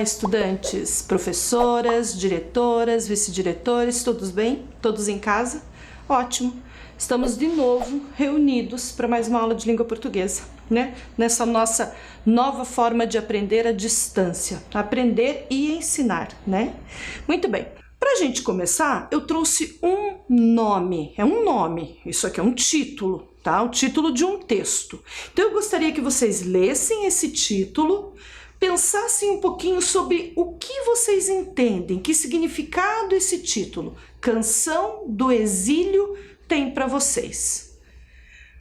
estudantes, professoras, diretoras, vice-diretores, todos bem? Todos em casa? Ótimo! Estamos de novo reunidos para mais uma aula de língua portuguesa, né? Nessa nossa nova forma de aprender à distância, aprender e ensinar, né? Muito bem. Para a gente começar, eu trouxe um nome, isso aqui é um título, tá? O título de um texto. Então eu gostaria que vocês lessem esse título, pensassem um pouquinho sobre o que vocês entendem, que significado esse título, Canção do Exílio, tem para vocês.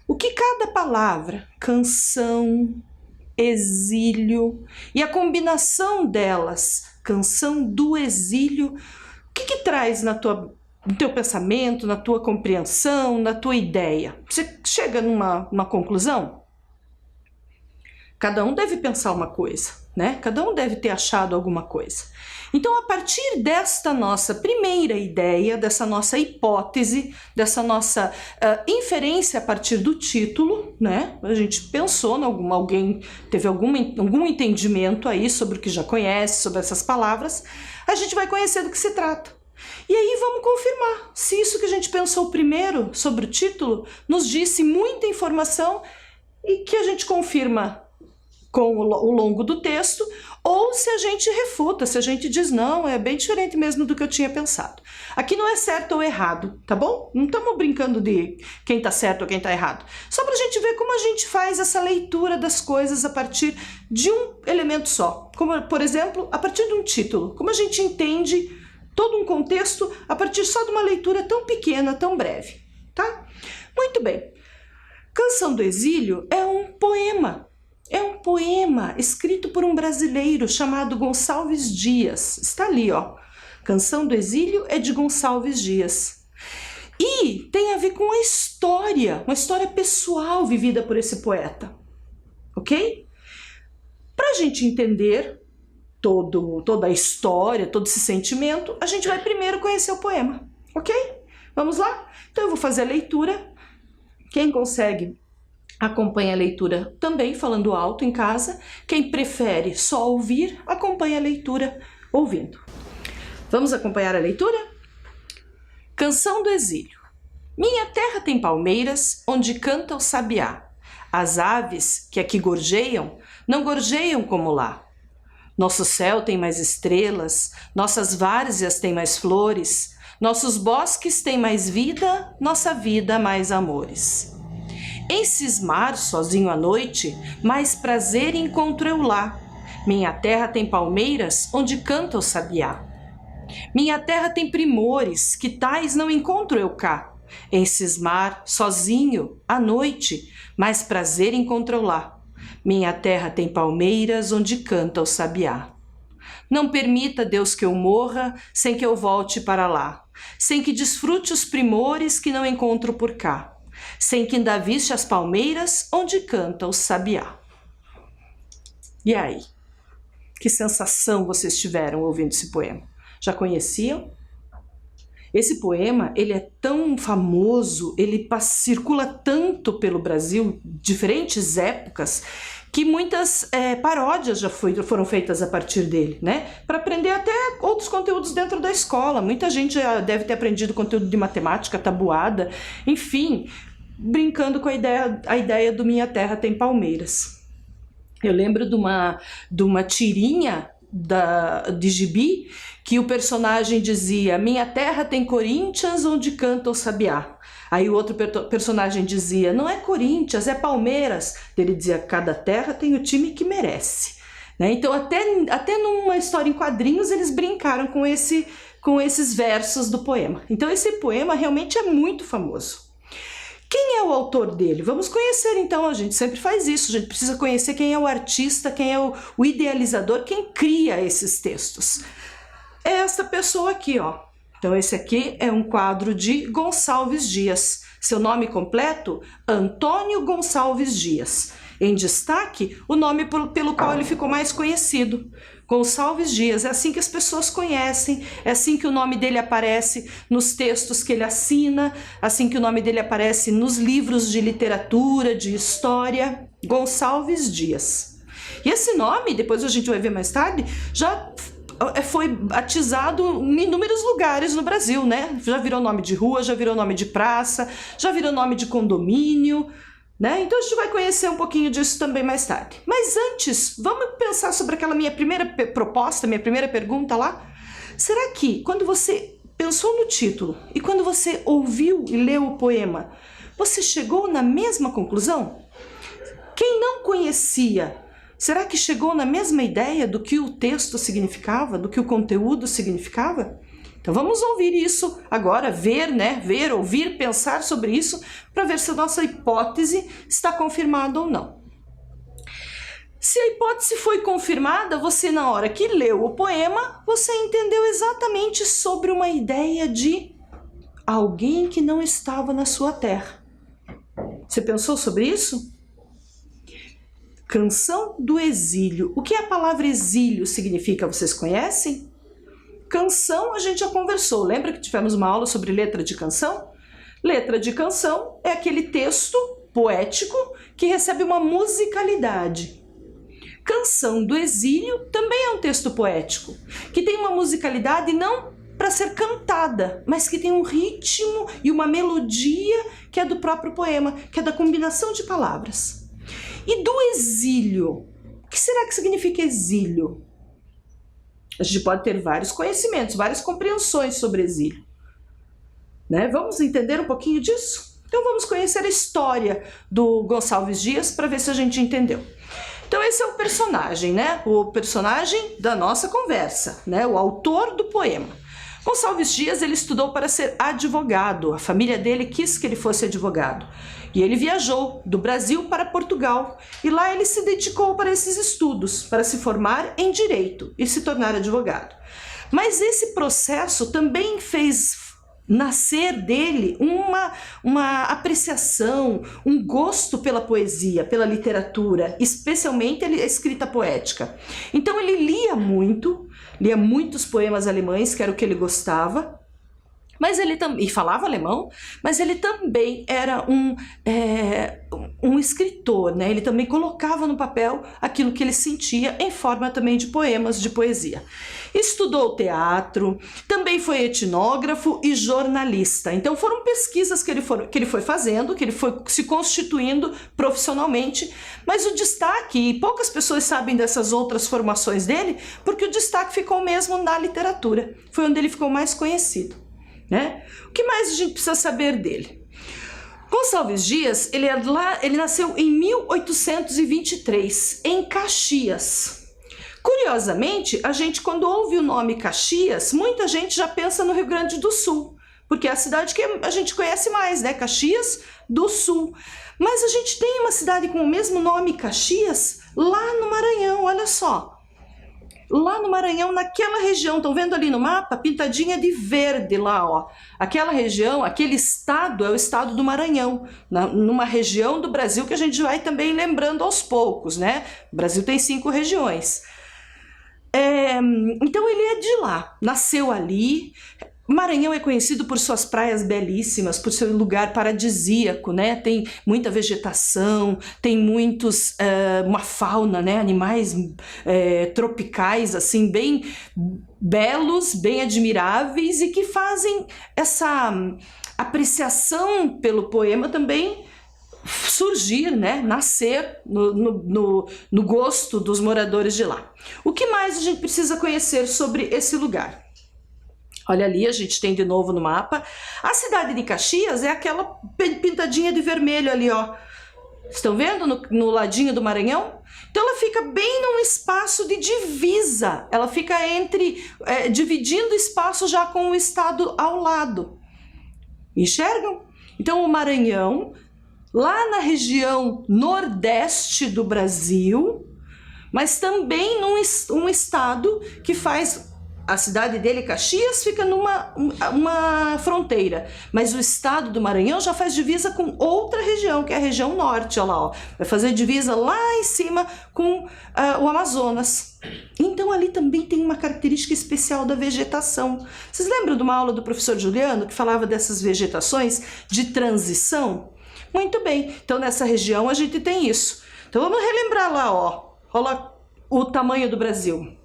O que cada palavra, canção, exílio e a combinação delas, canção do exílio, o que traz no teu pensamento, na tua compreensão, na tua ideia? Você chega numa conclusão? Cada um deve pensar uma coisa, né? Cada um deve ter achado alguma coisa. Então, a partir desta nossa primeira ideia, dessa nossa hipótese, dessa nossa inferência a partir do título, né? A gente pensou, alguém teve algum entendimento aí sobre o que já conhece, sobre essas palavras, a gente vai conhecer do que se trata. E aí vamos confirmar se isso que a gente pensou primeiro sobre o título nos disse muita informação e que a gente confirma com o longo do texto, ou se a gente refuta, se a gente diz não, é bem diferente mesmo do que eu tinha pensado. Aqui não é certo ou errado, tá bom? Não estamos brincando de quem tá certo ou quem tá errado. Só pra gente ver como a gente faz essa leitura das coisas a partir de um elemento só. Como, por exemplo, a partir de um título. Como a gente entende todo um contexto a partir só de uma leitura tão pequena, tão breve, tá? Muito bem. Canção do Exílio é um poema. É um poema escrito por um brasileiro chamado Gonçalves Dias. Está ali, ó. Canção do Exílio é de Gonçalves Dias. E tem a ver com a história, uma história pessoal vivida por esse poeta. Ok? Para a gente entender toda a história, todo esse sentimento, a gente vai primeiro conhecer o poema. Ok? Vamos lá? Então eu vou fazer a leitura. Quem consegue acompanha a leitura também falando alto em casa. Quem prefere só ouvir, acompanha a leitura ouvindo. Vamos acompanhar a leitura? Canção do Exílio. Minha terra tem palmeiras onde canta o sabiá. As aves que aqui gorjeiam, não gorjeiam como lá. Nosso céu tem mais estrelas, nossas várzeas têm mais flores, nossos bosques têm mais vida, nossa vida mais amores. Em cismar sozinho à noite, mais prazer encontro eu lá. Minha terra tem palmeiras onde canta o sabiá. Minha terra tem primores, que tais não encontro eu cá. Em cismar sozinho à noite, mais prazer encontro eu lá. Minha terra tem palmeiras onde canta o sabiá. Não permita, Deus, que eu morra sem que eu volte para lá, sem que desfrute os primores que não encontro por cá, sem que ainda viste as palmeiras onde canta o sabiá. E aí? Que sensação vocês tiveram ouvindo esse poema? Já conheciam? Esse poema, ele é tão famoso, ele circula tanto pelo Brasil, diferentes épocas, que muitas paródias já foram feitas a partir dele, né? Para aprender até outros conteúdos dentro da escola. Muita gente já deve ter aprendido conteúdo de matemática, tabuada, enfim, brincando com a ideia do Minha Terra Tem Palmeiras. Eu lembro de uma tirinha de gibi que o personagem dizia: minha terra tem Corinthians onde canta o sabiá. Aí o outro personagem dizia: não é Corinthians, é Palmeiras. Ele dizia: cada terra tem o time que merece. Né? Então até numa história em quadrinhos eles brincaram com esses versos do poema. Então esse poema realmente é muito famoso. Quem é o autor dele? Vamos conhecer então, a gente sempre faz isso, a gente precisa conhecer quem é o artista, quem é o idealizador, quem cria esses textos. É essa pessoa aqui, ó. Então esse aqui é um quadro de Gonçalves Dias. Seu nome completo? Antônio Gonçalves Dias. Em destaque, o nome pelo qual ele ficou mais conhecido. Gonçalves Dias, é assim que as pessoas conhecem, é assim que o nome dele aparece nos textos que ele assina, assim que o nome dele aparece nos livros de literatura, de história. Gonçalves Dias. E esse nome, depois a gente vai ver mais tarde, já foi batizado em inúmeros lugares no Brasil, né? Já virou nome de rua, já virou nome de praça, já virou nome de condomínio, né? Então a gente vai conhecer um pouquinho disso também mais tarde. Mas antes, vamos pensar sobre aquela minha primeira proposta, minha primeira pergunta lá? Será que quando você pensou no título e quando você ouviu e leu o poema, você chegou na mesma conclusão? Quem não conhecia, será que chegou na mesma ideia do que o texto significava, do que o conteúdo significava? Então vamos ouvir isso agora, ver, ouvir, pensar sobre isso, para ver se a nossa hipótese está confirmada ou não. Se a hipótese foi confirmada, você na hora que leu o poema, você entendeu exatamente sobre uma ideia de alguém que não estava na sua terra. Você pensou sobre isso? Canção do exílio. O que a palavra exílio significa? Vocês conhecem? Canção a gente já conversou. Lembra que tivemos uma aula sobre letra de canção? Letra de canção é aquele texto poético que recebe uma musicalidade. Canção do exílio também é um texto poético, que tem uma musicalidade não para ser cantada, mas que tem um ritmo e uma melodia que é do próprio poema, que é da combinação de palavras. E do exílio? O que será que significa exílio? A gente pode ter vários conhecimentos, várias compreensões sobre exílio, né? Vamos entender um pouquinho disso? Então vamos conhecer a história do Gonçalves Dias para ver se a gente entendeu. Então esse é o personagem, né? O personagem da nossa conversa, né? O autor do poema. Gonçalves Dias, ele estudou para ser advogado. A família dele quis que ele fosse advogado. E ele viajou do Brasil para Portugal. E lá ele se dedicou para esses estudos, para se formar em direito e se tornar advogado. Mas esse processo também fez nascer dele uma apreciação, um gosto pela poesia, pela literatura, especialmente a escrita poética. Então ele lia muitos poemas alemães, que era o que ele gostava, mas ele também falava alemão, mas ele também era um escritor, né? Ele também colocava no papel aquilo que ele sentia em forma também de poemas, de poesia. Estudou teatro, também foi etnógrafo e jornalista. Então foram pesquisas que ele foi fazendo, que ele foi se constituindo profissionalmente, mas o destaque, e poucas pessoas sabem dessas outras formações dele, porque o destaque ficou mesmo na literatura. Foi onde ele ficou mais conhecido, né? O que mais a gente precisa saber dele? Gonçalves Dias, ele nasceu em 1823, em Caxias. Curiosamente, a gente quando ouve o nome Caxias, muita gente já pensa no Rio Grande do Sul, porque é a cidade que a gente conhece mais, né? Caxias do Sul. Mas a gente tem uma cidade com o mesmo nome, Caxias, lá no Maranhão, olha só. Lá no Maranhão, naquela região, estão vendo ali no mapa, pintadinha de verde lá, ó. Aquela região, aquele estado é o estado do Maranhão, numa região do Brasil que a gente vai também lembrando aos poucos, né? O Brasil tem 5 regiões. Então ele é de lá, nasceu ali. Maranhão é conhecido por suas praias belíssimas, por seu lugar paradisíaco, né? Tem muita vegetação, tem uma fauna, né? Animais tropicais, assim, bem belos, bem admiráveis e que fazem essa apreciação pelo poema também surgir, né? Nascer no gosto dos moradores de lá. O que mais a gente precisa conhecer sobre esse lugar? Olha ali, a gente tem de novo no mapa. A cidade de Caxias é aquela pintadinha de vermelho ali, ó. Estão vendo no ladinho do Maranhão? Então ela fica bem num espaço de divisa. Ela fica dividindo espaço já com o estado ao lado. Enxergam? Então o Maranhão, lá na região nordeste do Brasil, mas também num estado que faz... A cidade dele, Caxias, fica numa fronteira, mas o estado do Maranhão já faz divisa com outra região, que é a região norte, olha lá, ó. Vai fazer divisa lá em cima com o Amazonas. Então ali também tem uma característica especial da vegetação. Vocês lembram de uma aula do professor Juliano que falava dessas vegetações de transição? Muito bem, então nessa região a gente tem isso. Então vamos relembrar lá, ó. Olha lá o tamanho do Brasil?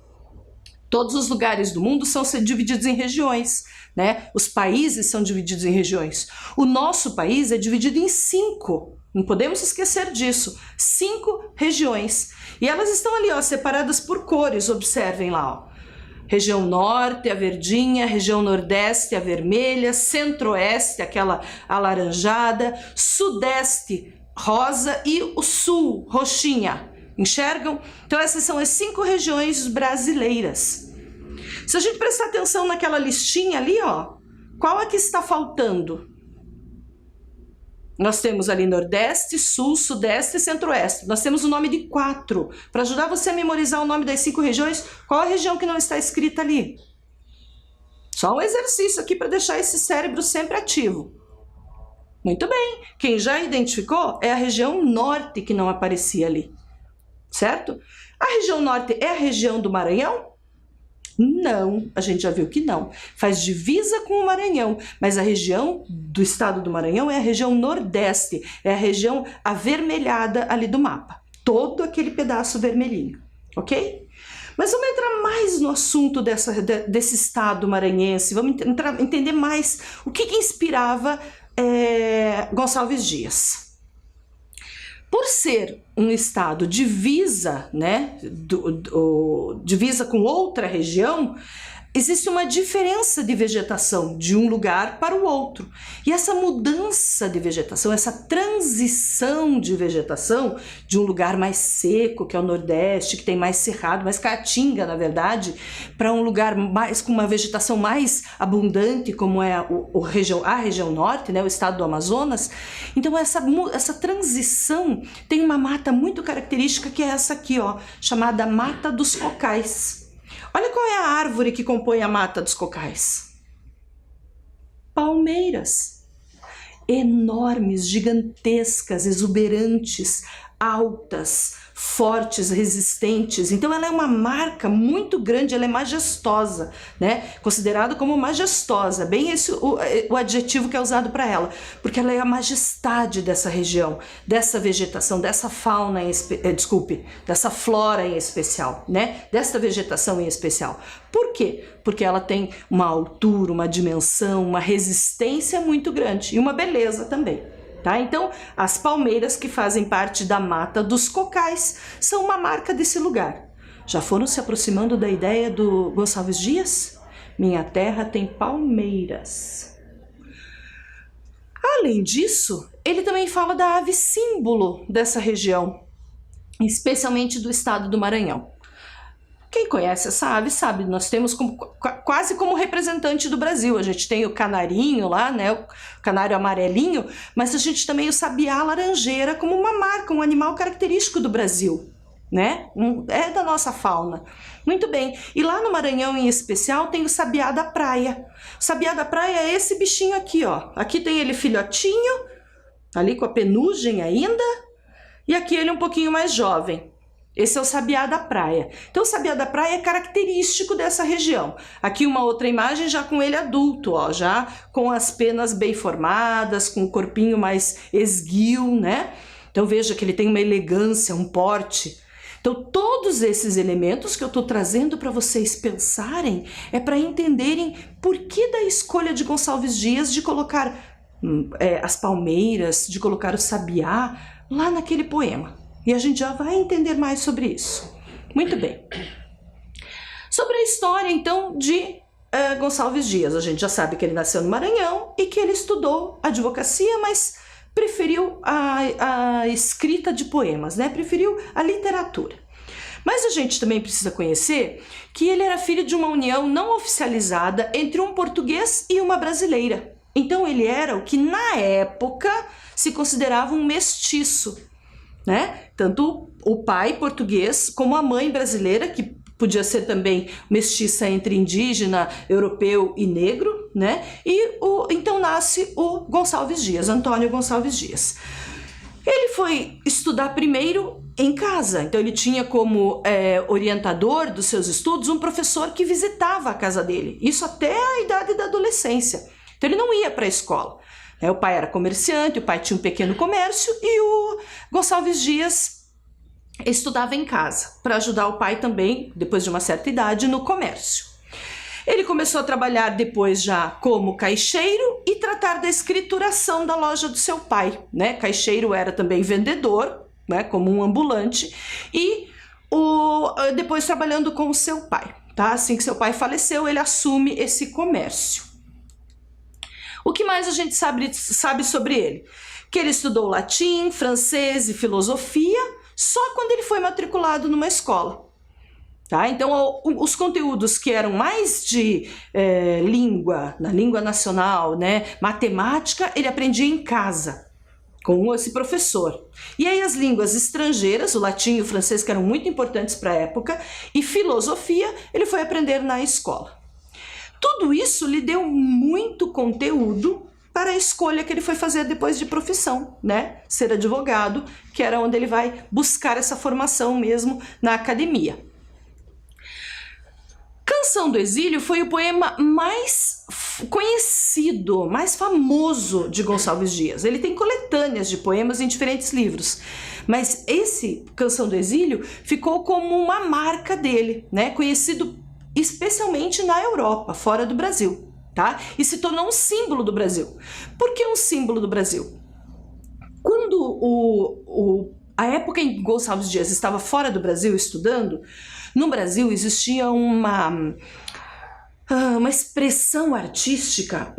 Todos os lugares do mundo são divididos em regiões, né? Os países são divididos em regiões. O nosso país é dividido em 5, não podemos esquecer disso, 5 regiões. E elas estão ali, ó, separadas por cores, observem lá, ó. Região norte, a verdinha, região nordeste, a vermelha, centro-oeste, aquela alaranjada, sudeste, rosa e o sul, roxinha. Enxergam? Então essas são as 5 regiões brasileiras. Se a gente prestar atenção naquela listinha ali, ó, qual é que está faltando? Nós temos ali Nordeste, Sul, Sudeste e Centro-Oeste. Nós temos o nome de 4. Para ajudar você a memorizar o nome das 5 regiões, qual a região que não está escrita ali? Só um exercício aqui para deixar esse cérebro sempre ativo. Muito bem. Quem já identificou é a região Norte que não aparecia ali. Certo? A região Norte é a região do Maranhão? Não, a gente já viu que não. Faz divisa com o Maranhão, mas a região do estado do Maranhão é a região Nordeste, é a região avermelhada ali do mapa. Todo aquele pedaço vermelhinho, ok? Mas vamos entrar mais no assunto desse estado maranhense, vamos entender mais o que inspirava Gonçalves Dias. Por ser um estado divisa, né, divisa com outra região, existe uma diferença de vegetação de um lugar para o outro. E essa mudança de vegetação, essa transição de vegetação de um lugar mais seco, que é o Nordeste, que tem mais cerrado, mais caatinga, na verdade, para um lugar mais com uma vegetação mais abundante, como é a região Norte, né, o estado do Amazonas. Então essa transição tem uma mata muito característica, que é essa aqui, ó, chamada Mata dos Cocais. Olha qual é a árvore que compõe a Mata dos Cocais. Palmeiras. Enormes, gigantescas, exuberantes, altas, fortes, resistentes. Então ela é uma marca muito grande, ela é majestosa, né? Considerada como majestosa, bem esse o adjetivo que é usado para ela, porque ela é a majestade dessa região, dessa vegetação, dessa fauna, dessa flora em especial, né? Dessa vegetação em especial. Por quê? Porque ela tem uma altura, uma dimensão, uma resistência muito grande e uma beleza também. Tá? Então, as palmeiras que fazem parte da Mata dos Cocais são uma marca desse lugar. Já foram se aproximando da ideia do Gonçalves Dias? Minha terra tem palmeiras. Além disso, ele também fala da ave símbolo dessa região, especialmente do estado do Maranhão. Quem conhece essa ave sabe, nós temos quase como representante do Brasil. A gente tem o canarinho lá, né, o canário amarelinho, mas a gente também o sabiá laranjeira como uma marca, um animal característico do Brasil, né? É da nossa fauna. Muito bem. E lá no Maranhão em especial tem o sabiá da praia. O sabiá da praia é esse bichinho aqui, ó. Aqui tem ele filhotinho, ali com a penugem ainda, e aqui ele um pouquinho mais jovem. Esse é o sabiá da praia. Então o sabiá da praia é característico dessa região. Aqui uma outra imagem já com ele adulto, ó, já com as penas bem formadas, com o corpinho mais esguio, né? Então veja que ele tem uma elegância, um porte. Então todos esses elementos que eu estou trazendo para vocês pensarem é para entenderem por que da escolha de Gonçalves Dias de colocar as palmeiras, de colocar o sabiá lá naquele poema. E a gente já vai entender mais sobre isso. Muito bem. Sobre a história, então, de Gonçalves Dias. A gente já sabe que ele nasceu no Maranhão e que ele estudou advocacia, mas preferiu a escrita de poemas, né? Preferiu a literatura. Mas a gente também precisa conhecer que ele era filho de uma união não oficializada entre um português e uma brasileira. Então ele era o que na época se considerava um mestiço, né? Tanto o pai português como a mãe brasileira, que podia ser também mestiça entre indígena, europeu e negro, né? E então nasce o Gonçalves Dias, Antônio Gonçalves Dias. Ele foi estudar primeiro em casa, então ele tinha como orientador dos seus estudos um professor que visitava a casa dele, isso até a idade da adolescência. Então ele não ia para a escola. O pai era comerciante, o pai tinha um pequeno comércio e o Gonçalves Dias estudava em casa, para ajudar o pai também, depois de uma certa idade, no comércio. Ele começou a trabalhar depois já como caixeiro e tratar da escrituração da loja do seu pai, né? Caixeiro era também vendedor, né? Como um ambulante, e depois trabalhando com o seu pai, tá? Assim que seu pai faleceu, ele assume esse comércio. O que mais a gente sabe sobre ele? Que ele estudou latim, francês e filosofia só quando ele foi matriculado numa escola. Tá? Então, os conteúdos que eram mais de na língua nacional, né, matemática, ele aprendia em casa, com esse professor. E aí as línguas estrangeiras, o latim e o francês, que eram muito importantes para a época, e filosofia, ele foi aprender na escola. Tudo isso lhe deu muito conteúdo para a escolha que ele foi fazer depois de profissão, né? Ser advogado, que era onde ele vai buscar essa formação mesmo na academia. Canção do Exílio foi o poema mais conhecido, mais famoso de Gonçalves Dias. Ele tem coletâneas de poemas em diferentes livros, mas esse Canção do Exílio ficou como uma marca dele, né? Conhecido especialmente na Europa, fora do Brasil, tá? E se tornou um símbolo do Brasil. Por que um símbolo do Brasil? Quando a época em que Gonçalves Dias estava fora do Brasil estudando, no Brasil existia uma expressão artística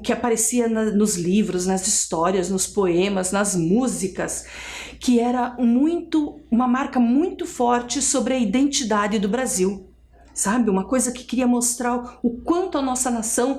que aparecia nos livros, nas histórias, nos poemas, nas músicas, que era uma marca muito forte sobre a identidade do Brasil. Sabe, uma coisa que queria mostrar o quanto a nossa nação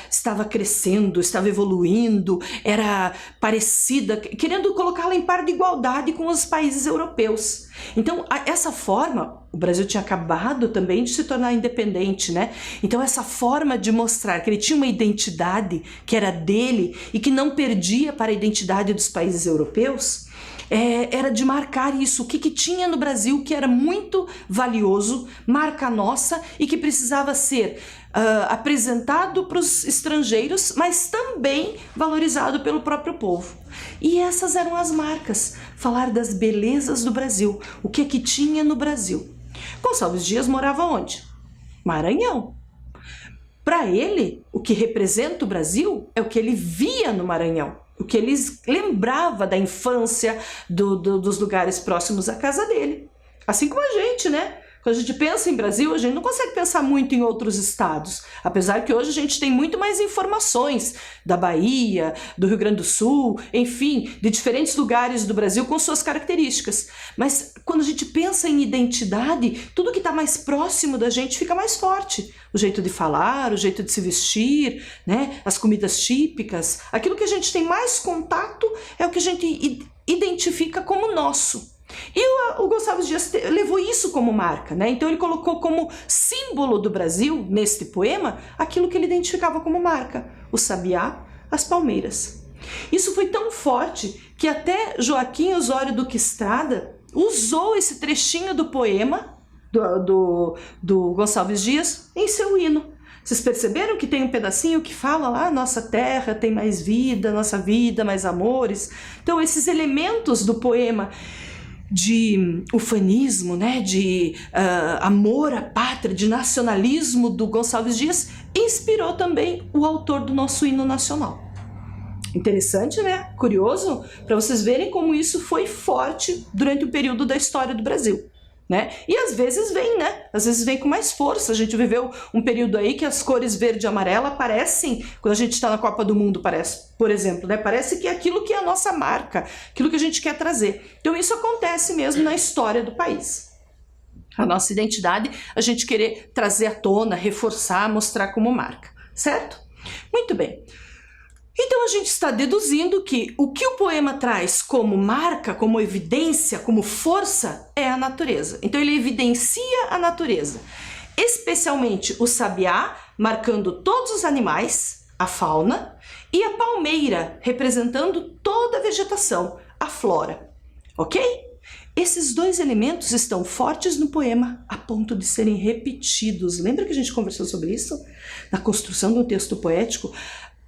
estava crescendo, estava evoluindo, era parecida, querendo colocá-la em par de igualdade com os países europeus. Então, essa forma, o Brasil tinha acabado também de se tornar independente, né? Então, essa forma de mostrar que ele tinha uma identidade que era dele e que não perdia para a identidade dos países europeus, era de marcar isso, o que tinha no Brasil que era muito valioso, marca nossa e que precisava ser apresentado para os estrangeiros, mas também valorizado pelo próprio povo. E essas eram as marcas, falar das belezas do Brasil, o que tinha no Brasil. Gonçalves Dias morava onde? Maranhão. Para ele, o que representa o Brasil é o que ele via no Maranhão. O que ele lembrava da infância, dos lugares próximos à casa dele. Assim como a gente, né? Quando a gente pensa em Brasil, a gente não consegue pensar muito em outros estados. Apesar que hoje a gente tem muito mais informações da Bahia, do Rio Grande do Sul, enfim, de diferentes lugares do Brasil com suas características. Mas quando a gente pensa em identidade, tudo que está mais próximo da gente fica mais forte. O jeito de falar, o jeito de se vestir, né? As comidas típicas. Aquilo que a gente tem mais contato é o que a gente identifica como nosso. E o Gonçalves Dias levou isso como marca, né? Então ele colocou como símbolo do Brasil, neste poema, aquilo que ele identificava como marca, o sabiá, as palmeiras. Isso foi tão forte que até Joaquim Osório Duque Estrada usou esse trechinho do poema do Gonçalves Dias em seu hino. Vocês perceberam que tem um pedacinho que fala lá, nossa terra tem mais vida, nossa vida mais amores. Então esses elementos do poema de ufanismo, né, de amor à pátria, de nacionalismo do Gonçalves Dias, inspirou também o autor do nosso hino nacional. Interessante, né? Curioso, para vocês verem como isso foi forte durante o período da história do Brasil. Né? E às vezes vem, né? Às vezes vem com mais força. A gente viveu um período aí que as cores verde e amarela aparecem quando a gente está na Copa do Mundo, parece, por exemplo, né? Parece que é aquilo que é a nossa marca, aquilo que a gente quer trazer. Então isso acontece mesmo na história do país. A nossa identidade, a gente querer trazer à tona, reforçar, mostrar como marca, certo? Muito bem. Então a gente está deduzindo que o poema traz como marca, como evidência, como força, é a natureza. Então ele evidencia a natureza, especialmente o sabiá, marcando todos os animais, a fauna, e a palmeira, representando toda a vegetação, a flora. Ok? Esses dois elementos estão fortes no poema, a ponto de serem repetidos. Lembra que a gente conversou sobre isso? Na construção do texto poético,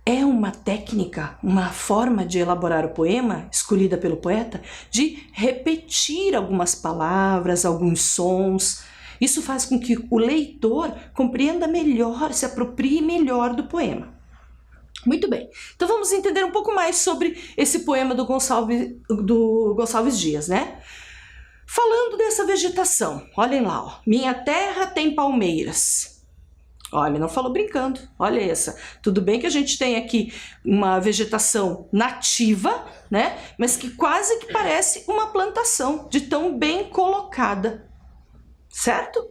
é uma técnica, uma forma de elaborar o poema, escolhida pelo poeta, de repetir algumas palavras, alguns sons. Isso faz com que o leitor compreenda melhor, se aproprie melhor do poema. Muito bem, então vamos entender um pouco mais sobre esse poema do Gonçalves Dias, né? Falando dessa vegetação, olhem lá, ó. Minha terra tem palmeiras. Olha, não falou brincando, olha essa. Tudo bem que a gente tem aqui uma vegetação nativa, né? Mas que quase que parece uma plantação, de tão bem colocada, certo?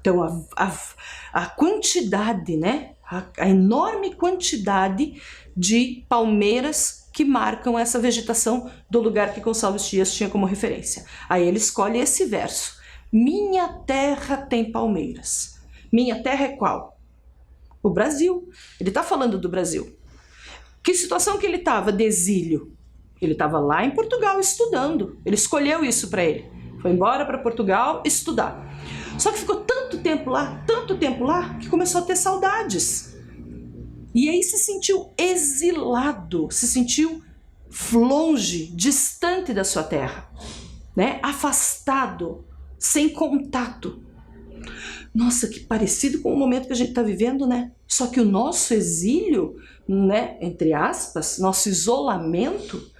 Então a quantidade, né? A enorme quantidade de palmeiras que marcam essa vegetação do lugar que Gonçalves Dias tinha como referência. Aí ele escolhe esse verso. Minha terra tem palmeiras. Minha terra é qual? O Brasil. Ele está falando do Brasil. Que situação que ele estava de exílio? Ele estava lá em Portugal estudando. Ele escolheu isso para ele. Foi embora para Portugal estudar. Só que ficou tanto tempo lá, que começou a ter saudades. E aí se sentiu exilado, se sentiu longe, distante da sua terra, né? Afastado, sem contato. Nossa, que parecido com o momento que a gente está vivendo, né? Só que o nosso exílio, né, entre aspas, nosso isolamento,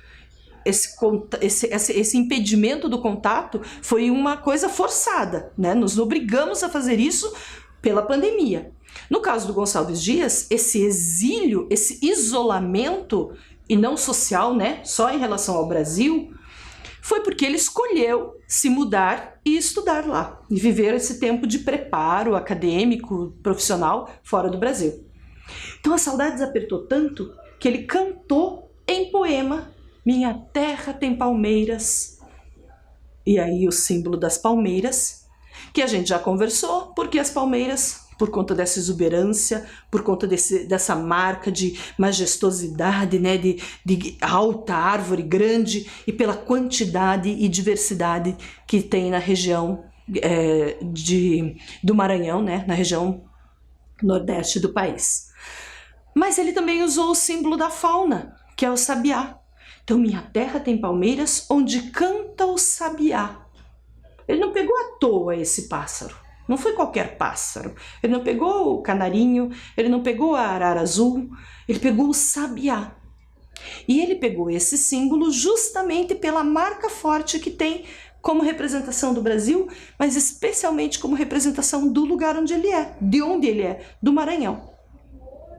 esse impedimento do contato foi uma coisa forçada, né? Nos obrigamos a fazer isso pela pandemia. No caso do Gonçalves Dias, esse exílio, esse isolamento, e não social, né? Só em relação ao Brasil, foi porque ele escolheu se mudar e estudar lá, e viver esse tempo de preparo acadêmico, profissional, fora do Brasil. Então a saudade apertou tanto que ele cantou em poema Minha terra tem palmeiras. E aí o símbolo das palmeiras, que a gente já conversou, porque as palmeiras, por conta dessa exuberância, por conta dessa marca de majestosidade, né, de alta árvore grande, e pela quantidade e diversidade que tem na região do Maranhão, né, na região nordeste do país. Mas ele também usou o símbolo da fauna, que é o sabiá. Então, minha terra tem palmeiras onde canta o sabiá. Ele não pegou à toa esse pássaro. Não foi qualquer pássaro. Ele não pegou o canarinho, ele não pegou a arara azul, ele pegou o sabiá. E ele pegou esse símbolo justamente pela marca forte que tem como representação do Brasil, mas especialmente como representação do lugar onde ele é, de onde ele é, do Maranhão.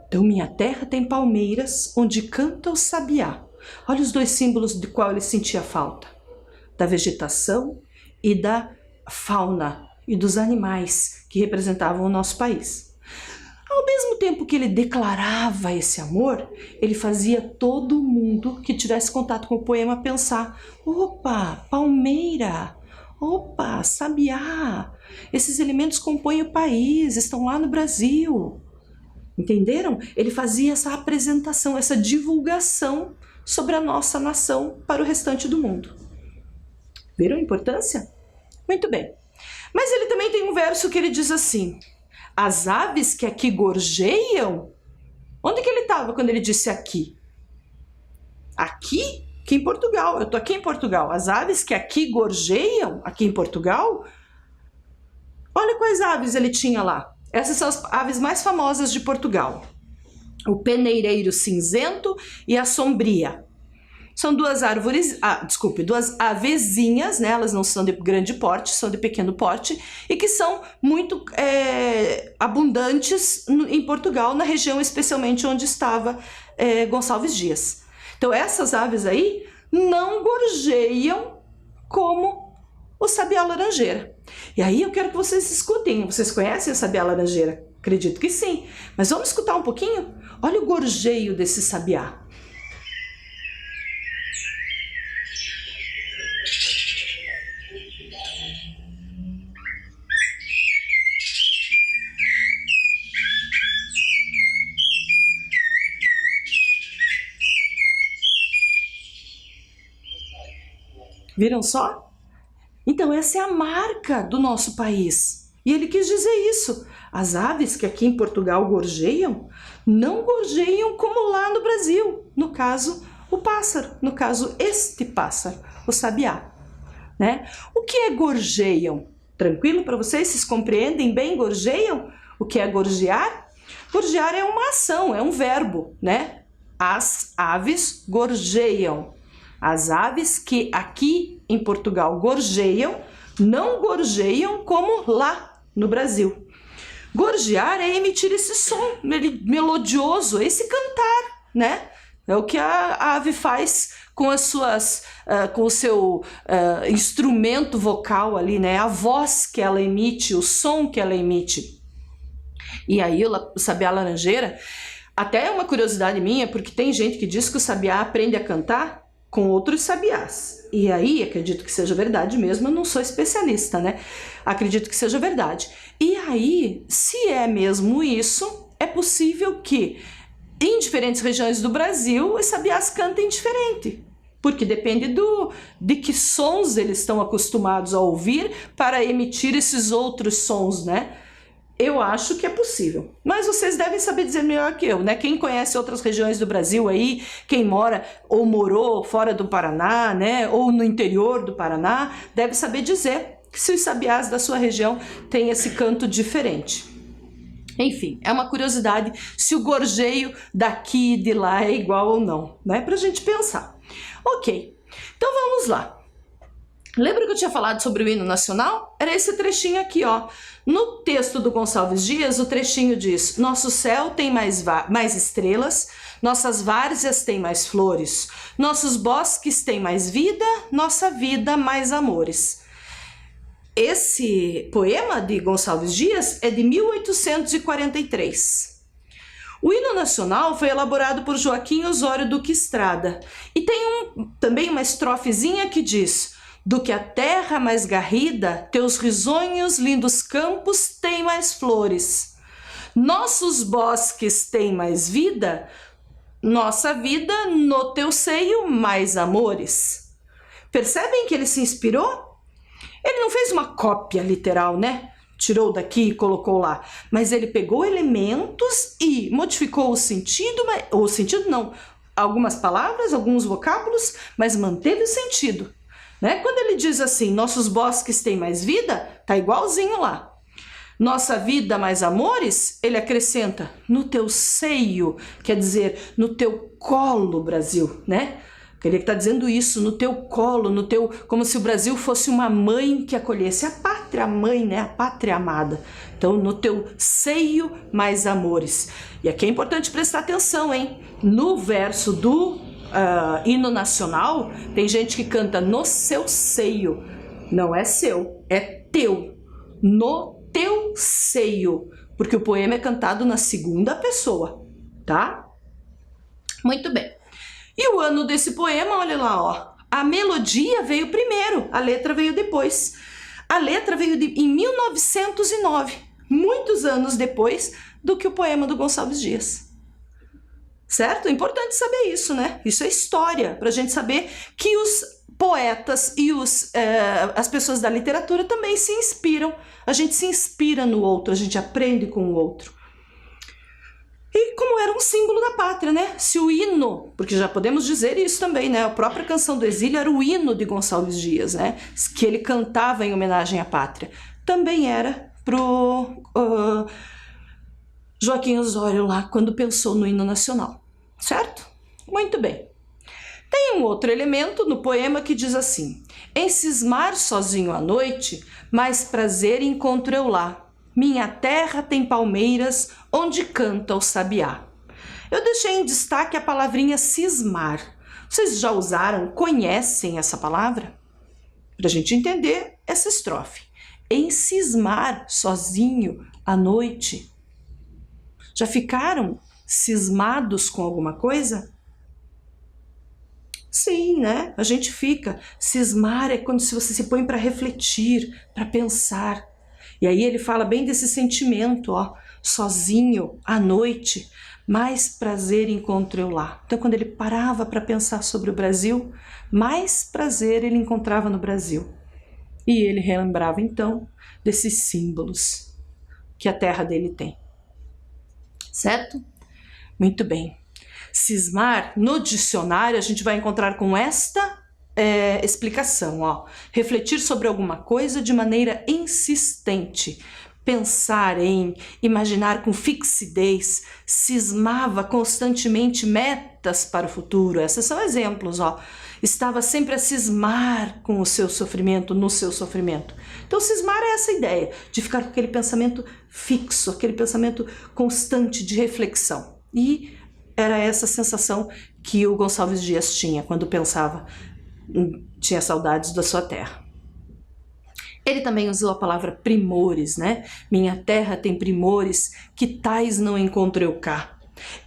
Então, minha terra tem palmeiras onde canta o sabiá. Olha os dois símbolos de qual ele sentia falta. Da vegetação e da fauna e dos animais que representavam o nosso país. Ao mesmo tempo que ele declarava esse amor, ele fazia todo mundo que tivesse contato com o poema pensar: opa, palmeira, opa, sabiá, esses elementos compõem o país, estão lá no Brasil. Entenderam? Ele fazia essa apresentação, essa divulgação sobre a nossa nação para o restante do mundo. Viram a importância? Muito bem. Mas ele também tem um verso que ele diz assim: as aves que aqui gorjeiam. Onde que ele estava quando ele disse aqui? Aqui? Aqui em Portugal. Eu estou aqui em Portugal. As aves que aqui gorjeiam, aqui em Portugal. Olha quais aves ele tinha lá. Essas são as aves mais famosas de Portugal. O peneireiro cinzento e a sombria. São duas avezinhas, né? Elas não são de grande porte, são de pequeno porte e que são muito abundantes em Portugal, na região especialmente onde estava Gonçalves Dias. Então essas aves aí não gorjeiam como o sabiá laranjeira. E aí eu quero que vocês escutem. Vocês conhecem o sabiá laranjeira? Acredito que sim. Mas vamos escutar um pouquinho? Olha o gorjeio desse sabiá. Viram só? Então essa é a marca do nosso país. E ele quis dizer isso. As aves que aqui em Portugal gorjeiam, não gorjeiam como lá no Brasil. No caso, o pássaro. No caso, este pássaro, o sabiá. Né? O que é gorjeiam? Tranquilo para vocês? Vocês compreendem bem gorjeiam? O que é gorjear? Gorjear é uma ação, é um verbo, né? As aves gorjeiam. As aves que aqui em Portugal gorjeiam, não gorjeiam como lá no Brasil. Gorjear é emitir esse som melodioso, esse cantar, né? É o que a ave faz com as suas, com o seu instrumento vocal ali, né? A voz que ela emite, o som que ela emite. E aí o sabiá laranjeira, até é uma curiosidade minha, porque tem gente que diz que o sabiá aprende a cantar com outros sabiás. E aí, acredito que seja verdade mesmo, eu não sou especialista, né? Acredito que seja verdade. E aí, se é mesmo isso, é possível que em diferentes regiões do Brasil os sabiás cantem diferente. Porque depende de que sons eles estão acostumados a ouvir para emitir esses outros sons, né? Eu acho que é possível, mas vocês devem saber dizer melhor que eu, né? Quem conhece outras regiões do Brasil aí, quem mora ou morou fora do Paraná, né? Ou no interior do Paraná, deve saber dizer se os sabiás da sua região têm esse canto diferente. Enfim, é uma curiosidade se o gorjeio daqui e de lá é igual ou não, né? Pra gente pensar. Ok, então vamos lá. Lembra que eu tinha falado sobre o hino nacional? Era esse trechinho aqui, ó. No texto do Gonçalves Dias, o trechinho diz: nosso céu tem mais estrelas, nossas várzeas têm mais flores, nossos bosques têm mais vida, nossa vida mais amores. Esse poema de Gonçalves Dias é de 1843. O hino nacional foi elaborado por Joaquim Osório Duque Estrada e tem também uma estrofezinha que diz: do que a terra mais garrida, teus risonhos lindos campos têm mais flores. Nossos bosques têm mais vida, nossa vida no teu seio mais amores. Percebem que ele se inspirou? Ele não fez uma cópia literal, né? Tirou daqui e colocou lá, mas ele pegou elementos e modificou o sentido, algumas palavras, alguns vocábulos, mas manteve o sentido. Né? Quando ele diz assim, nossos bosques têm mais vida, tá igualzinho lá. Nossa vida mais amores, ele acrescenta no teu seio, quer dizer, no teu colo, Brasil, né? Ele está dizendo isso, no teu colo, no teu, como se o Brasil fosse uma mãe que acolhesse, a pátria mãe, né? A pátria amada. Então, no teu seio mais amores. E aqui é importante prestar atenção, hein? No verso do hino nacional, tem gente que canta no seu seio. Não é seu, é teu. No teu seio. Porque o poema é cantado na segunda pessoa, tá? Muito bem. E o ano desse poema, olha lá, ó. A melodia veio primeiro, a letra veio depois. A letra veio em 1909, muitos anos depois do que o poema do Gonçalves Dias. Certo? É importante saber isso, né? Isso é história, para a gente saber que os poetas e as pessoas da literatura também se inspiram. A gente se inspira no outro, a gente aprende com o outro. E como era um símbolo da pátria, né? Se o hino, porque já podemos dizer isso também, né? A própria Canção do Exílio era o hino de Gonçalves Dias, né? Que ele cantava em homenagem à pátria. Também era pro Joaquim Osório lá, quando pensou no hino nacional. Certo? Muito bem. Tem um outro elemento no poema que diz assim: em cismar sozinho à noite, mais prazer encontro eu lá. Minha terra tem palmeiras onde canta o sabiá. Eu deixei em destaque a palavrinha cismar. Vocês já usaram, conhecem essa palavra? Para a gente entender essa estrofe. Em cismar sozinho à noite. Já ficaram cismados com alguma coisa? Sim, né? A gente fica. Cismar é quando você se põe para refletir, para pensar. E aí ele fala bem desse sentimento, ó, sozinho, à noite, mais prazer encontro eu lá. Então, quando ele parava para pensar sobre o Brasil, mais prazer ele encontrava no Brasil. E ele relembrava então desses símbolos que a terra dele tem. Certo? Muito bem. Cismar, no dicionário, a gente vai encontrar com esta explicação, ó. Refletir sobre alguma coisa de maneira insistente, pensar em, imaginar com fixidez, cismava constantemente metas para o futuro. Esses são exemplos, ó. Estava sempre a cismar com o seu sofrimento, no seu sofrimento. Então, cismar é essa ideia de ficar com aquele pensamento fixo, aquele pensamento constante de reflexão. E era essa sensação que o Gonçalves Dias tinha quando pensava, tinha saudades da sua terra. Ele também usou a palavra primores, né? Minha terra tem primores, que tais não encontro eu cá.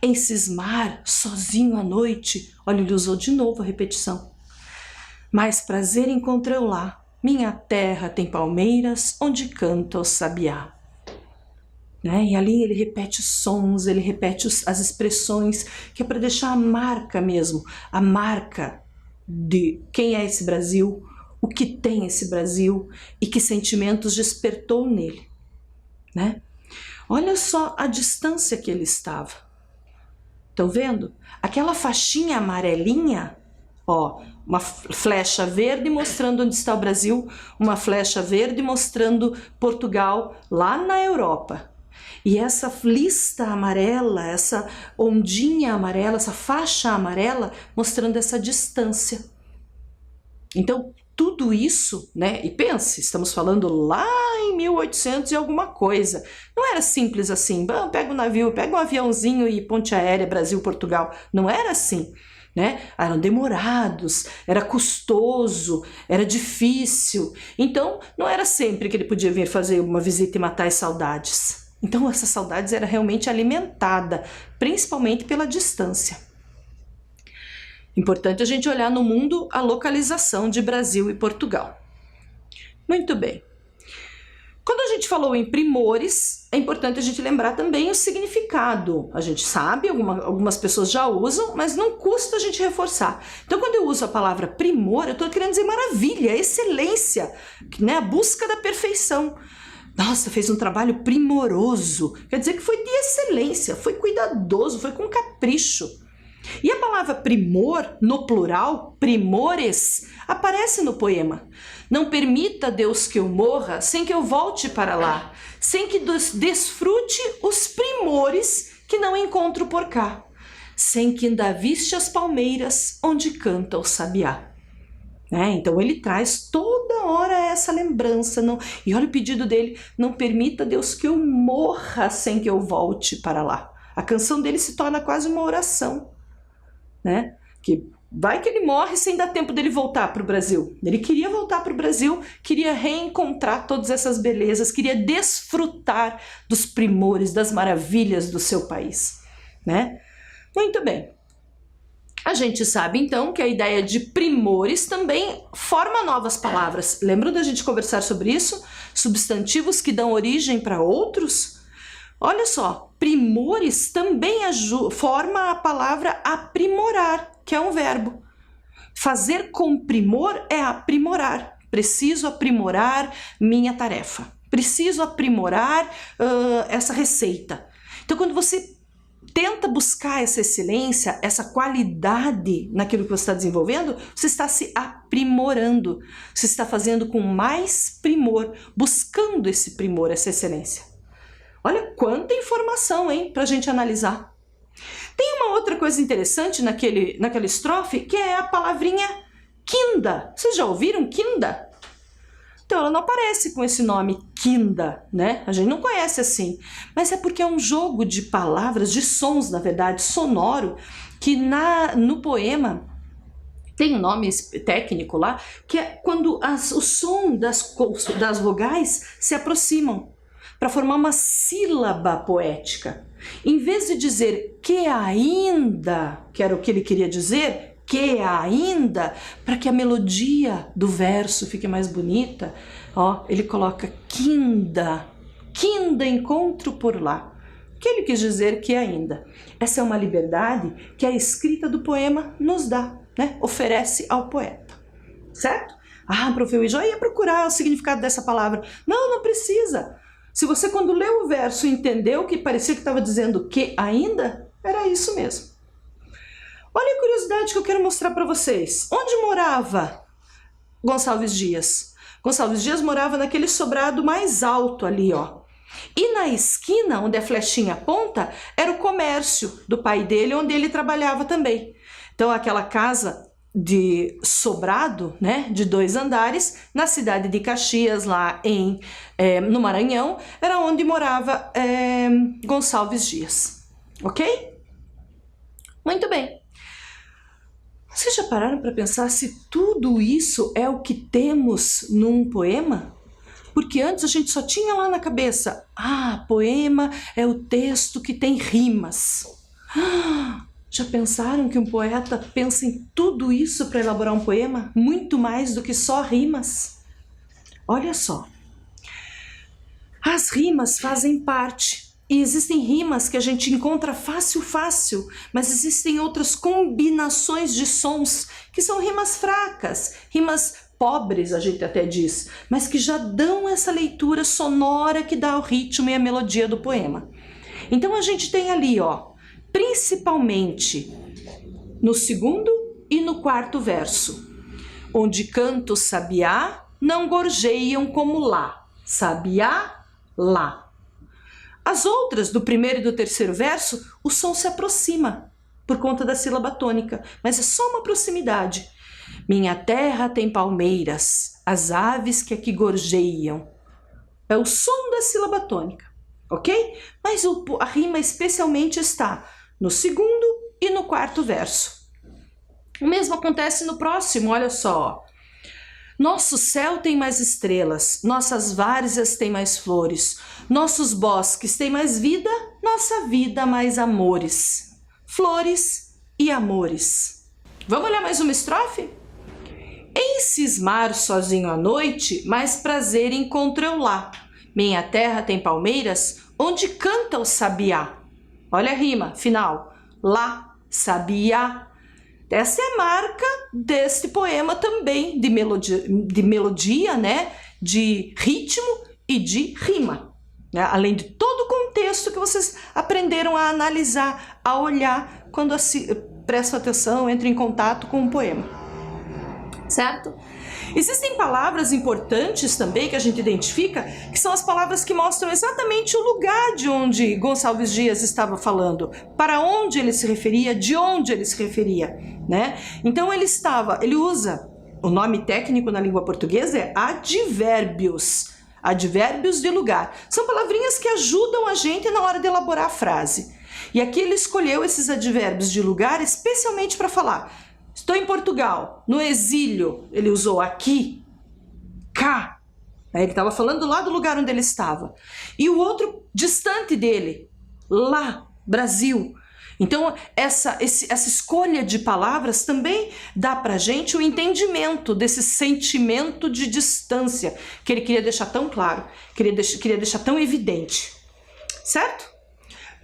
Em cismar, sozinho à noite, olha, ele usou de novo a repetição. Mais prazer encontro eu lá, minha terra tem palmeiras, onde canta o sabiá. Né? E ali ele repete os sons, ele repete as expressões, que é para deixar a marca mesmo, a marca de quem é esse Brasil, o que tem esse Brasil e que sentimentos despertou nele. Né? Olha só a distância que ele estava. Estão vendo? Aquela faixinha amarelinha, ó, uma flecha verde mostrando onde está o Brasil, uma flecha verde mostrando Portugal lá na Europa. E essa lista amarela, essa ondinha amarela, essa faixa amarela mostrando essa distância. Então, tudo isso, né? E pense, estamos falando lá em 1800 e alguma coisa. Não era simples assim, pega um navio, pega um aviãozinho e ponte aérea Brasil-Portugal. Não era assim, né? Eram demorados, era custoso, era difícil. Então, não era sempre que ele podia vir fazer uma visita e matar as saudades. Então, essas saudades era realmente alimentada, principalmente pela distância. Importante a gente olhar no mundo a localização de Brasil e Portugal. Muito bem. Quando a gente falou em primores, é importante a gente lembrar também o significado. A gente sabe, algumas pessoas já usam, mas não custa a gente reforçar. Então, quando eu uso a palavra primor, eu estou querendo dizer maravilha, excelência, né? A busca da perfeição. Nossa, fez um trabalho primoroso. Quer dizer que foi de excelência, foi cuidadoso, foi com capricho. E a palavra primor, no plural, primores, aparece no poema. Não permita, Deus, que eu morra sem que eu volte para lá, sem que desfrute os primores que não encontro por cá, sem que ainda viste as palmeiras onde canta o sabiá. Então ele traz toda hora essa lembrança. Não, e olha o pedido dele, não permita, Deus, que eu morra sem que eu volte para lá. A canção dele se torna quase uma oração. Né? Que vai que ele morre sem dar tempo dele voltar para o Brasil. Ele queria voltar para o Brasil, queria reencontrar todas essas belezas, queria desfrutar dos primores, das maravilhas do seu país. Né? Muito bem. A gente sabe então que a ideia de primores também forma novas palavras. Lembram da gente conversar sobre isso? Substantivos que dão origem para outros? Olha só, primores também forma a palavra aprimorar, que é um verbo. Fazer com primor é aprimorar. Preciso aprimorar minha tarefa. Preciso aprimorar essa receita. Então, quando você tenta buscar essa excelência, essa qualidade naquilo que você está desenvolvendo, você está se aprimorando. Você está fazendo com mais primor, buscando esse primor, essa excelência. Olha quanta informação, hein, para a gente analisar. Tem uma outra coisa interessante naquela estrofe, que é a palavrinha quinda. Vocês já ouviram quinda? Então ela não aparece com esse nome quinda, né? A gente não conhece assim. Mas é porque é um jogo de palavras, de sons, na verdade, sonoro, que no poema tem um nome técnico lá, que é quando o som das vogais se aproximam para formar uma sílaba poética. Em vez de dizer que ainda, que era o que ele queria dizer, que ainda, para que a melodia do verso fique mais bonita, ó, ele coloca quinda, quinda encontro por lá. O que ele quis dizer que ainda? Essa é uma liberdade que a escrita do poema nos dá, né? Oferece ao poeta, certo? Ah, prof, eu já ia procurar o significado dessa palavra. Não, não precisa. Se você, quando leu o verso, entendeu que parecia que estava dizendo que ainda, era isso mesmo. Olha a curiosidade que eu quero mostrar para vocês. Onde morava Gonçalves Dias? Gonçalves Dias morava naquele sobrado mais alto ali, ó. E na esquina, onde a flechinha aponta, era o comércio do pai dele, onde ele trabalhava também. Então, aquela casa de sobrado, né, de 2 andares, na cidade de Caxias, lá no Maranhão, era onde morava Gonçalves Dias. Ok? Muito bem. Vocês já pararam para pensar se tudo isso é o que temos num poema? Porque antes a gente só tinha lá na cabeça, poema é o texto que tem rimas. Já pensaram que um poeta pensa em tudo isso para elaborar um poema? Muito mais do que só rimas? Olha só. As rimas fazem parte. E existem rimas que a gente encontra fácil, mas existem outras combinações de sons que são rimas fracas, rimas pobres, a gente até diz, mas que já dão essa leitura sonora que dá o ritmo e a melodia do poema. Então a gente tem ali, ó, principalmente no 2º e no 4º verso, onde canta o sabiá, não gorjeiam como lá, sabiá, lá. As outras, do 1º e do 3º verso, o som se aproxima por conta da sílaba tônica, mas é só uma proximidade. Minha terra tem palmeiras, as aves que aqui gorjeiam. É o som da sílaba tônica, ok? Mas a rima especialmente está no 2º e no 4º verso. O mesmo acontece no próximo, olha só. Nosso céu tem mais estrelas, nossas várzeas têm mais flores, nossos bosques têm mais vida, nossa vida mais amores. Flores e amores. Vamos olhar mais uma estrofe? Em cismar sozinho à noite, mais prazer encontro eu lá. Minha terra tem palmeiras, onde canta o sabiá. Olha a rima final. Lá, sabiá. Essa é a marca deste poema também, de melodia, né? De ritmo e de rima. Né? Além de todo o contexto que vocês aprenderam a analisar, a olhar quando prestam atenção, entram em contato com o poema. Certo? Existem palavras importantes também que a gente identifica, que são as palavras que mostram exatamente o lugar de onde Gonçalves Dias estava falando, para onde ele se referia, de onde ele se referia, né? Então ele usa, o nome técnico na língua portuguesa é advérbios, advérbios de lugar. São palavrinhas que ajudam a gente na hora de elaborar a frase. E aqui ele escolheu esses advérbios de lugar especialmente para falar: estou em Portugal, no exílio, ele usou aqui, cá. Ele estava falando lá do lugar onde ele estava. E o outro distante dele, lá, Brasil. Então, essa escolha de palavras também dá pra gente o entendimento desse sentimento de distância que ele queria deixar tão claro, queria deixar tão evidente. Certo?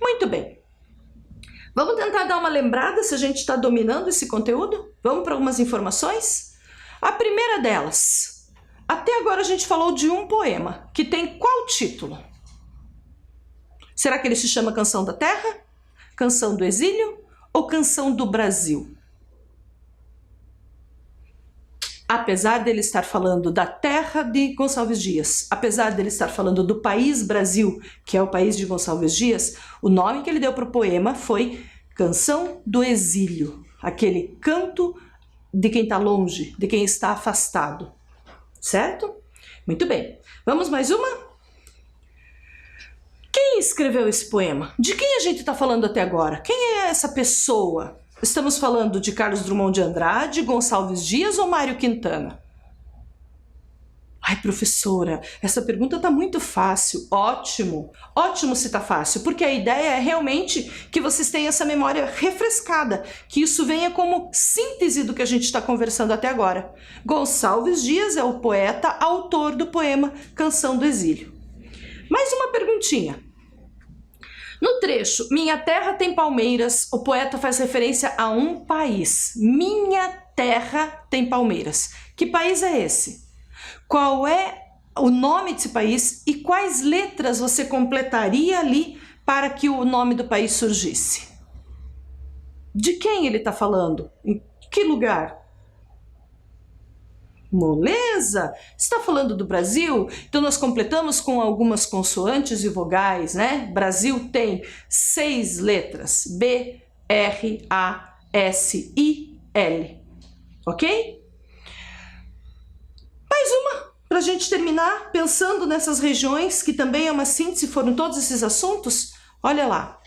Muito bem. Vamos tentar dar uma lembrada se a gente está dominando esse conteúdo? Vamos para algumas informações? A primeira delas. Até agora a gente falou de um poema, que tem qual título? Será que ele se chama Canção da Terra? Canção do Exílio? Ou Canção do Brasil? Apesar dele estar falando da terra de Gonçalves Dias, apesar dele estar falando do país Brasil, que é o país de Gonçalves Dias, o nome que ele deu para o poema foi Canção do Exílio, aquele canto de quem está longe, de quem está afastado. Certo? Muito bem. Vamos mais uma? Quem escreveu esse poema? De quem a gente está falando até agora? Quem é essa pessoa? Estamos falando de Carlos Drummond de Andrade, Gonçalves Dias ou Mário Quintana? Ai, professora, essa pergunta está muito fácil. Ótimo, ótimo se está fácil, porque a ideia é realmente que vocês tenham essa memória refrescada, que isso venha como síntese do que a gente está conversando até agora. Gonçalves Dias é o poeta, autor do poema Canção do Exílio. Mais uma perguntinha. No trecho, Minha terra tem palmeiras, o poeta faz referência a um país. Minha terra tem palmeiras. Que país é esse? Qual é o nome desse país e quais letras você completaria ali para que o nome do país surgisse? De quem ele está falando? Em que lugar? Moleza? Está falando do Brasil? Então nós completamos com algumas consoantes e vogais, né? Brasil tem 6 letras: B, R, A, S, I, L. Ok? Mais uma, para a gente terminar, pensando nessas regiões, que também é uma síntese, foram todos esses assuntos. Olha lá.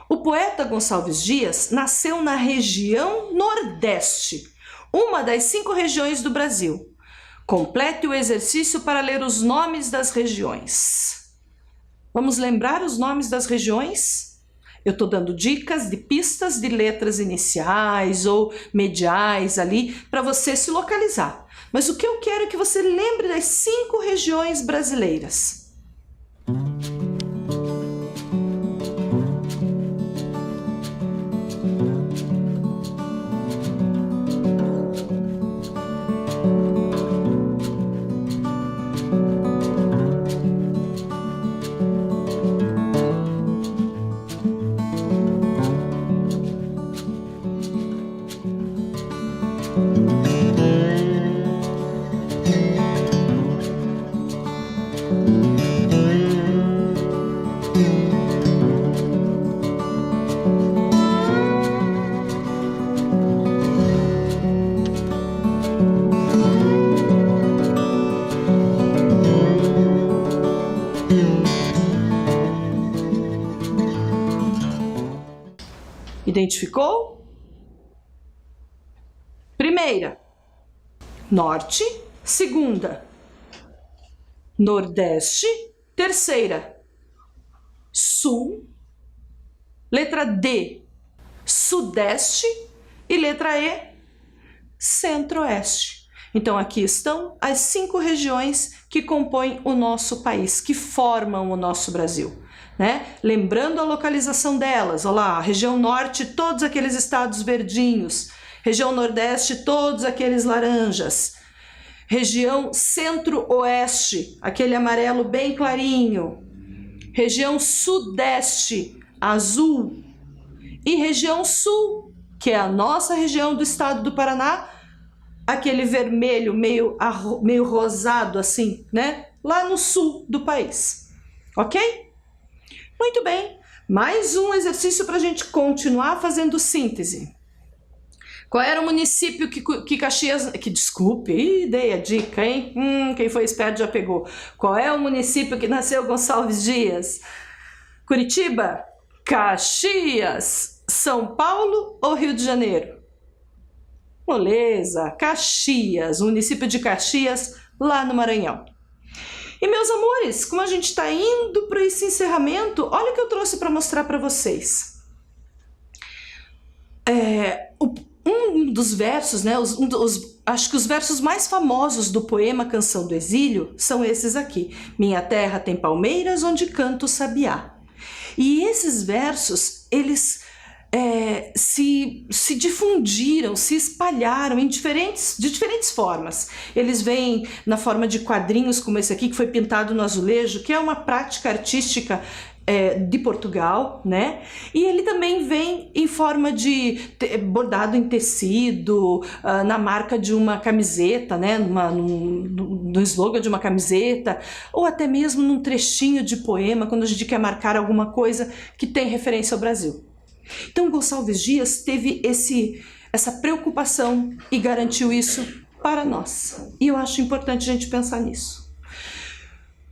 O poeta Gonçalves Dias nasceu na região Nordeste, uma das 5 regiões do Brasil. Complete o exercício para ler os nomes das regiões. Vamos lembrar os nomes das regiões? Eu estou dando dicas de pistas de letras iniciais ou mediais ali para você se localizar. Mas o que eu quero é que você lembre das 5 regiões brasileiras. Identificou? Primeira, Norte. Segunda, Nordeste. Terceira, Sul. Letra D, Sudeste. E letra E, Centro-Oeste. Então aqui estão as 5 regiões que compõem o nosso país, que formam o nosso Brasil. Né? Lembrando a localização delas, olha lá, região norte, todos aqueles estados verdinhos, região nordeste, todos aqueles laranjas, região centro-oeste, aquele amarelo bem clarinho, região sudeste, azul, e região sul, que é a nossa região do estado do Paraná, aquele vermelho meio rosado assim, né? Lá no sul do país, ok? Muito bem, mais um exercício para a gente continuar fazendo síntese. Qual era o município que Caxias... Desculpe, dei a dica, hein? Quem foi esperto já pegou. Qual é o município que nasceu Gonçalves Dias? Curitiba? Caxias? São Paulo ou Rio de Janeiro? Moleza, Caxias, o município de Caxias, lá no Maranhão. E meus amores, como a gente está indo para esse encerramento, olha o que eu trouxe para mostrar para vocês. Um dos versos, né, acho que os versos mais famosos do poema Canção do Exílio são esses aqui. Minha terra tem palmeiras onde canta o sabiá. E esses versos, eles se difundiram, se espalharam de diferentes formas. Eles vêm na forma de quadrinhos como esse aqui, que foi pintado no azulejo, que é uma prática artística de Portugal, né? E ele também vem em forma de bordado em tecido, na marca de uma camiseta, né? No slogan de uma camiseta, ou até mesmo num trechinho de poema, quando a gente quer marcar alguma coisa que tem referência ao Brasil. Então Gonçalves Dias teve essa preocupação e garantiu isso para nós. E eu acho importante a gente pensar nisso.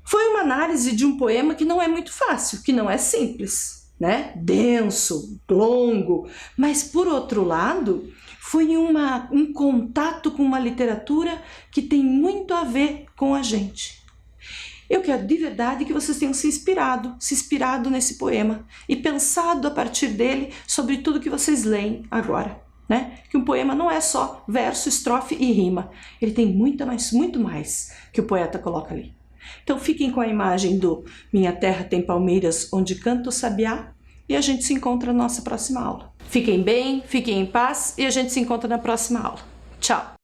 Foi uma análise de um poema que não é muito fácil, que não é simples, né? Denso, longo, mas por outro lado, foi um contato com uma literatura que tem muito a ver com a gente. Eu quero de verdade que vocês tenham se inspirado nesse poema e pensado a partir dele sobre tudo que vocês leem agora, né? Que um poema não é só verso, estrofe e rima, ele tem muito mais que o poeta coloca ali. Então fiquem com a imagem do Minha Terra Tem Palmeiras Onde Canta o Sabiá e a gente se encontra na nossa próxima aula. Fiquem bem, fiquem em paz e a gente se encontra na próxima aula. Tchau!